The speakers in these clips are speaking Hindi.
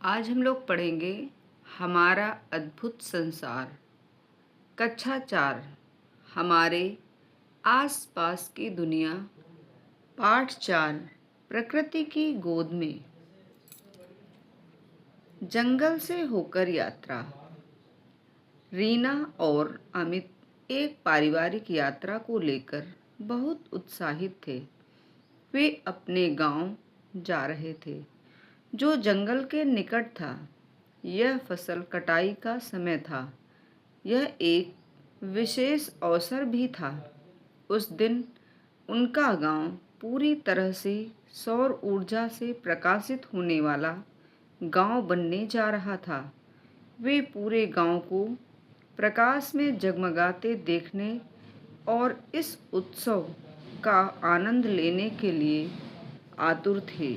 आज हम लोग पढ़ेंगे हमारा अद्भुत संसार। कक्षा 4 हमारे आसपास की दुनिया। पाठ 4 प्रकृति की गोद में। जंगल से होकर यात्रा। रीना और अमित एक पारिवारिक यात्रा को लेकर बहुत उत्साहित थे। वे अपने गांव जा रहे थे जो जंगल के निकट था। यह फसल कटाई का समय था। यह एक विशेष अवसर भी था। उस दिन उनका गांव पूरी तरह से सौर ऊर्जा से प्रकाशित होने वाला गांव बनने जा रहा था। वे पूरे गांव को प्रकाश में जगमगाते देखने और इस उत्सव का आनंद लेने के लिए आतुर थे।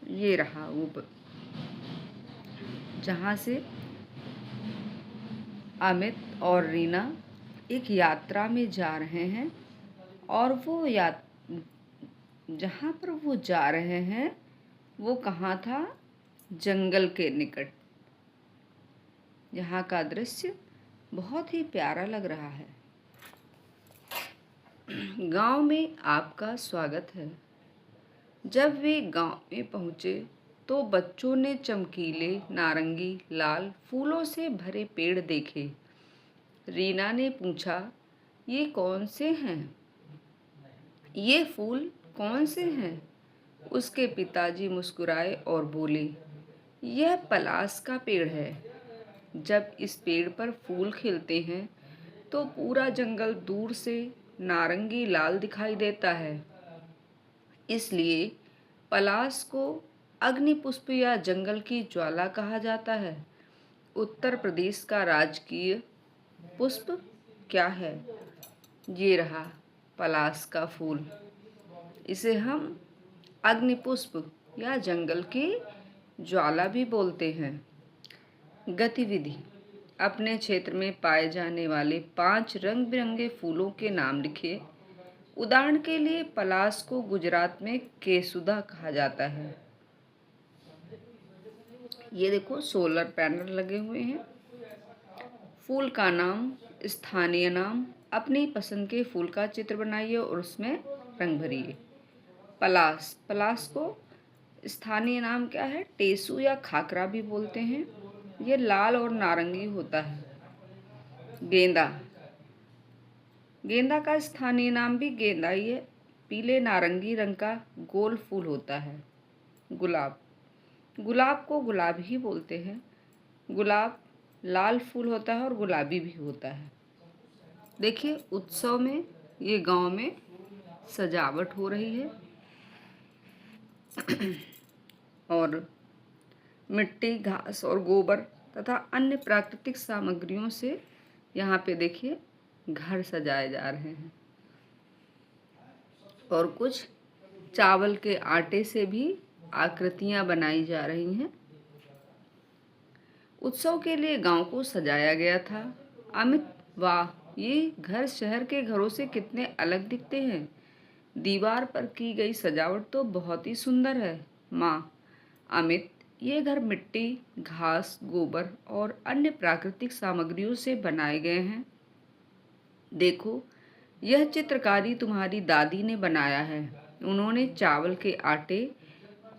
ये रहा वो जहाँ से अमित और रीना एक यात्रा में जा रहे हैं और वो जहाँ पर वो जा रहे हैं वो कहाँ था? जंगल के निकट। यहाँ का दृश्य बहुत ही प्यारा लग रहा है। गांव में आपका स्वागत है। जब वे गांव में पहुँचे तो बच्चों ने चमकीले नारंगी लाल फूलों से भरे पेड़ देखे। रीना ने पूछा, ये कौन से हैं? ये फूल कौन से हैं? उसके पिताजी मुस्कुराए और बोले, यह पलाश का पेड़ है। जब इस पेड़ पर फूल खिलते हैं तो पूरा जंगल दूर से नारंगी लाल दिखाई देता है। इसलिए पलाश को अग्नि पुष्प या जंगल की ज्वाला कहा जाता है। उत्तर प्रदेश का राजकीय पुष्प क्या है? ये रहा पलाश का फूल। इसे हम अग्नि पुष्प या जंगल की ज्वाला भी बोलते हैं। गतिविधि। अपने क्षेत्र में पाए जाने वाले 5 रंग बिरंगे फूलों के नाम लिखिए। उदाहरण के लिए पलाश को गुजरात में केसुदा कहा जाता है। ये देखो सोलर पैनल लगे हुए हैं। फूल का नाम, स्थानीय नाम। अपनी पसंद के फूल का चित्र बनाइए और उसमें रंग भरिए। पलाश, पलाश को स्थानीय नाम क्या है? टेसू या खाकरा भी बोलते हैं। ये लाल और नारंगी होता है। गेंदा, गेंदा का स्थानीय नाम भी गेंदा ही है। पीले नारंगी रंग का गोल फूल होता है। गुलाब, गुलाब को गुलाब ही बोलते हैं। गुलाब लाल फूल होता है और गुलाबी भी होता है। देखिए उत्सव में ये गांव में सजावट हो रही है और मिट्टी, घास और गोबर तथा अन्य प्राकृतिक सामग्रियों से यहाँ पे देखिए घर सजाए जा रहे हैं और कुछ चावल के आटे से भी आकृतियाँ बनाई जा रही हैं। उत्सव के लिए गांव को सजाया गया था। अमित, वाह, ये घर शहर के घरों से कितने अलग दिखते हैं। दीवार पर की गई सजावट तो बहुत ही सुंदर है। माँ, अमित, ये घर मिट्टी, घास, गोबर और अन्य प्राकृतिक सामग्रियों से बनाए गए हैं। देखो, यह चित्रकारी तुम्हारी दादी ने बनाया है। उन्होंने चावल के आटे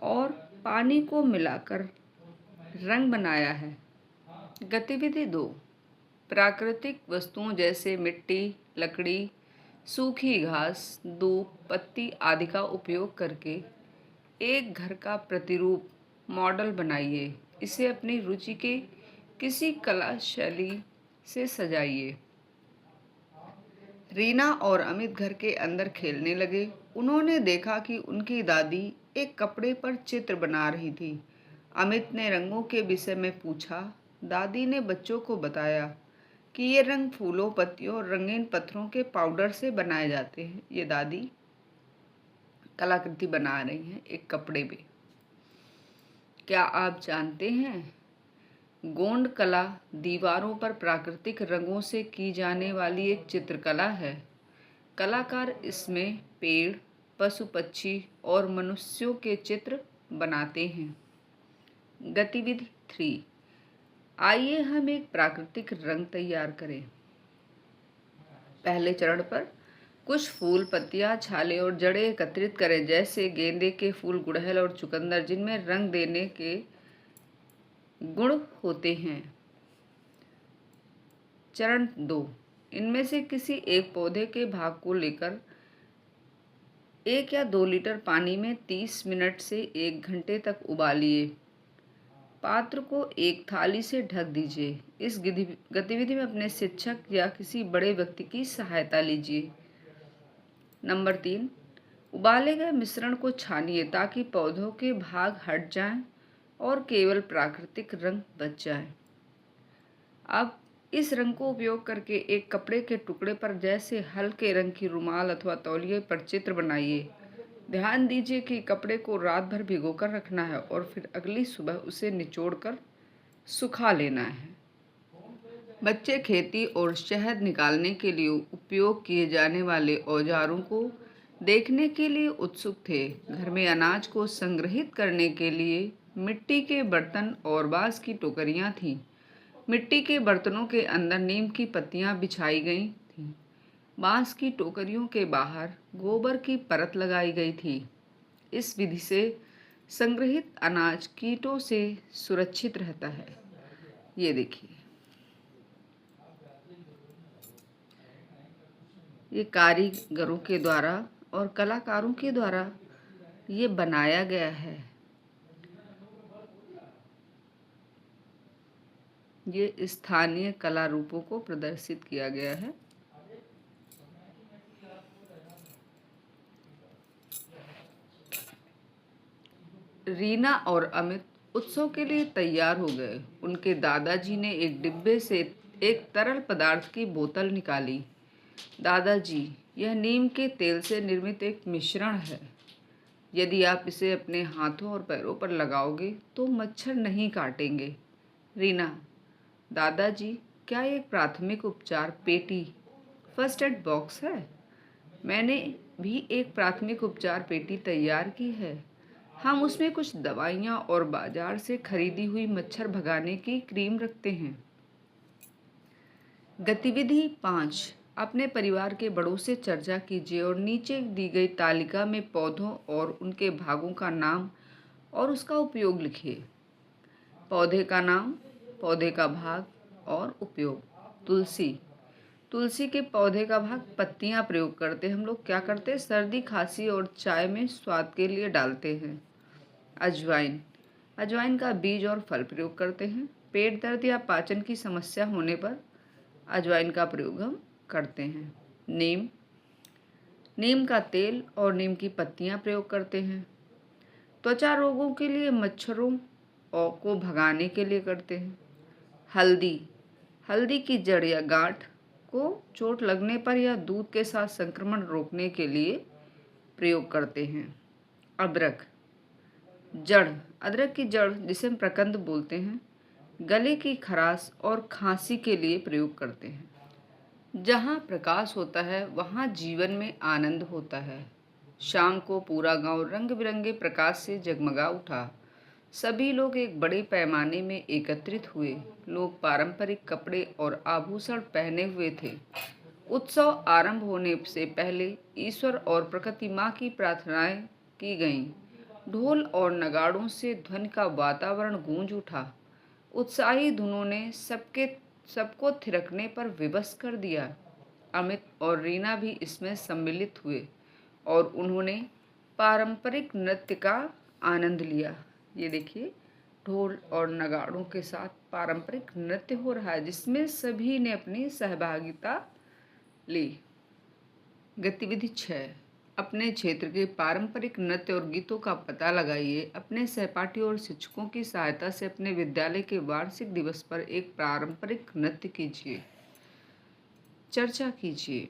और पानी को मिलाकर रंग बनाया है। गतिविधि 2, प्राकृतिक वस्तुओं जैसे मिट्टी, लकड़ी, सूखी घास, धूप, पत्ती आदि का उपयोग करके एक घर का प्रतिरूप मॉडल बनाइए। इसे अपनी रुचि के किसी कला शैली से सजाइए। रीना और अमित घर के अंदर खेलने लगे। उन्होंने देखा कि उनकी दादी एक कपड़े पर चित्र बना रही थी। अमित ने रंगों के विषय में पूछा। दादी ने बच्चों को बताया कि ये रंग फूलों, पत्तियों और रंगीन पत्थरों के पाउडर से बनाए जाते हैं। ये दादी कलाकृति बना रही हैं एक कपड़े पे। क्या आप जानते हैं, गोंड कला दीवारों पर प्राकृतिक रंगों से की जाने वाली एक चित्रकला है। कलाकार इसमें पेड़, पशु पक्षी और मनुष्यों के चित्र बनाते हैं। गतिविधि 3। आइए हम एक प्राकृतिक रंग तैयार करें। पहले चरण पर कुछ फूल, पत्तियां, छाले और जड़ें एकत्रित करें, जैसे गेंदे के फूल, गुड़हल और चुकंदर, जिनमें रंग देने के गुण होते हैं। चरण 2। इनमें से किसी एक पौधे के भाग को लेकर 1 या 2 लीटर पानी में 30 मिनट से 1 घंटे तक उबालिए। पात्र को एक थाली से ढक दीजिए। इस गतिविधि में अपने शिक्षक या किसी बड़े व्यक्ति की सहायता लीजिए। नंबर 3। उबाले गए मिश्रण को छानिए ताकि पौधों के भाग हट जाएं और केवल प्राकृतिक रंग बच जाए। अब इस रंग को उपयोग करके एक कपड़े के टुकड़े पर, जैसे हल्के रंग की रुमाल अथवा तौलिए पर, चित्र बनाइए। ध्यान दीजिए कि कपड़े को रात भर भिगोकर रखना है और फिर अगली सुबह उसे निचोड़कर सुखा लेना है। बच्चे खेती और शहद निकालने के लिए उपयोग किए जाने वाले औजारों को देखने के लिए उत्सुक थे। घर में अनाज को संग्रहित करने के लिए मिट्टी के बर्तन और बांस की टोकरियां थीं। मिट्टी के बर्तनों के अंदर नीम की पत्तियां बिछाई गई थीं। बांस की टोकरियों के बाहर गोबर की परत लगाई गई थी। इस विधि से संग्रहित अनाज कीटों से सुरक्षित रहता है। ये देखिए, ये कारीगरों के द्वारा और कलाकारों के द्वारा ये बनाया गया है। ये स्थानीय कला रूपों को प्रदर्शित किया गया है। रीना और अमित उत्सव के लिए तैयार हो गए। उनके दादाजी ने एक डिब्बे से एक तरल पदार्थ की बोतल निकाली। दादाजी, यह नीम के तेल से निर्मित एक मिश्रण है। यदि आप इसे अपने हाथों और पैरों पर लगाओगे तो मच्छर नहीं काटेंगे। रीना, दादाजी, क्या एक प्राथमिक उपचार पेटी, फर्स्ट एड बॉक्स है? मैंने भी एक प्राथमिक उपचार पेटी तैयार की है। हम उसमें कुछ दवाइयाँ और बाजार से खरीदी हुई मच्छर भगाने की क्रीम रखते हैं। गतिविधि 5। अपने परिवार के बड़ों से चर्चा कीजिए और नीचे दी गई तालिका में पौधों और उनके भागों का नाम और उसका उपयोग लिखिए। पौधे का नाम, पौधे का भाग और उपयोग। तुलसी। तुलसी के पौधे का भाग, पत्तियां प्रयोग करते हैं। हम लोग क्या करते हैं? सर्दी, खांसी और चाय में स्वाद के लिए डालते हैं। अजवाइन। अजवाइन का बीज और फल प्रयोग करते हैं। पेट दर्द या पाचन की समस्या होने पर अजवाइन का प्रयोग हम करते हैं। नीम। नीम का तेल और नीम की पत्तियां प्रयोग करते हैं। त्वचा रोगों के लिए, मच्छरों को भगाने के लिए करते हैं। हल्दी। हल्दी की जड़ या गांठ को चोट लगने पर या दूध के साथ संक्रमण रोकने के लिए प्रयोग करते हैं। अदरक। जड़। अदरक की जड़, जिसे हम प्रकंद बोलते हैं, गले की खराश और खांसी के लिए प्रयोग करते हैं। जहाँ प्रकाश होता है वहाँ जीवन में आनंद होता है। शाम को पूरा गांव रंग बिरंगे प्रकाश से जगमगा उठा। सभी लोग एक बड़े पैमाने में एकत्रित हुए। लोग पारंपरिक कपड़े और आभूषण पहने हुए थे। उत्सव आरंभ होने से पहले ईश्वर और प्रकृति माँ की प्रार्थनाएं की गईं। ढोल और नगाड़ों से ध्वनि का वातावरण गूंज उठा। उत्साही धुनों ने सबको थिरकने पर विवश कर दिया। अमित और रीना भी इसमें सम्मिलित हुए और उन्होंने पारंपरिक नृत्य का आनंद लिया। ये देखिए, ढोल और नगाड़ों के साथ पारंपरिक नृत्य हो रहा है, जिसमें सभी ने अपनी सहभागिता ली। गतिविधि 6। अपने क्षेत्र के पारंपरिक नृत्य और गीतों का पता लगाइए। अपने सहपाठियों और शिक्षकों की सहायता से अपने विद्यालय के वार्षिक दिवस पर एक पारंपरिक नृत्य कीजिए। चर्चा कीजिए।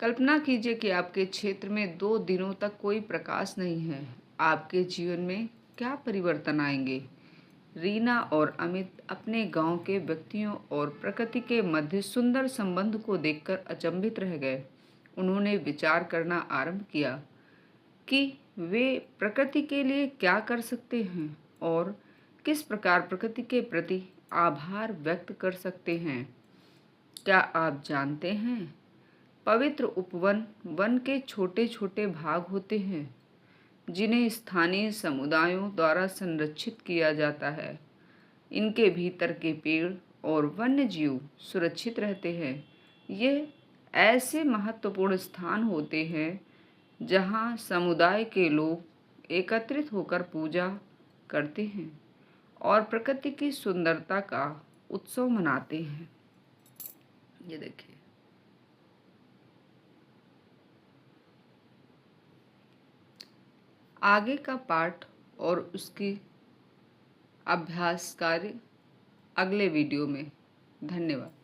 कल्पना कीजिए कि आपके क्षेत्र में 2 दिनों तक कोई प्रकाश नहीं है। आपके जीवन में क्या परिवर्तन आएंगे? रीना और अमित अपने गांव के व्यक्तियों और प्रकृति के मध्य सुंदर संबंध को देखकर अचंभित रह गए। उन्होंने विचार करना आरंभ किया कि वे प्रकृति के लिए क्या कर सकते हैं और किस प्रकार प्रकृति के प्रति आभार व्यक्त कर सकते हैं? क्या आप जानते हैं? पवित्र उपवन वन के छोटे छोटे भाग होते हैं जिन्हें स्थानीय समुदायों द्वारा संरक्षित किया जाता है। इनके भीतर के पेड़ और वन्य जीव सुरक्षित रहते हैं। ये ऐसे महत्वपूर्ण स्थान होते हैं जहाँ समुदाय के लोग एकत्रित होकर पूजा करते हैं और प्रकृति की सुंदरता का उत्सव मनाते हैं। ये देखिए, आगे का पाठ और उसकी अभ्यास कार्य अगले वीडियो में। धन्यवाद।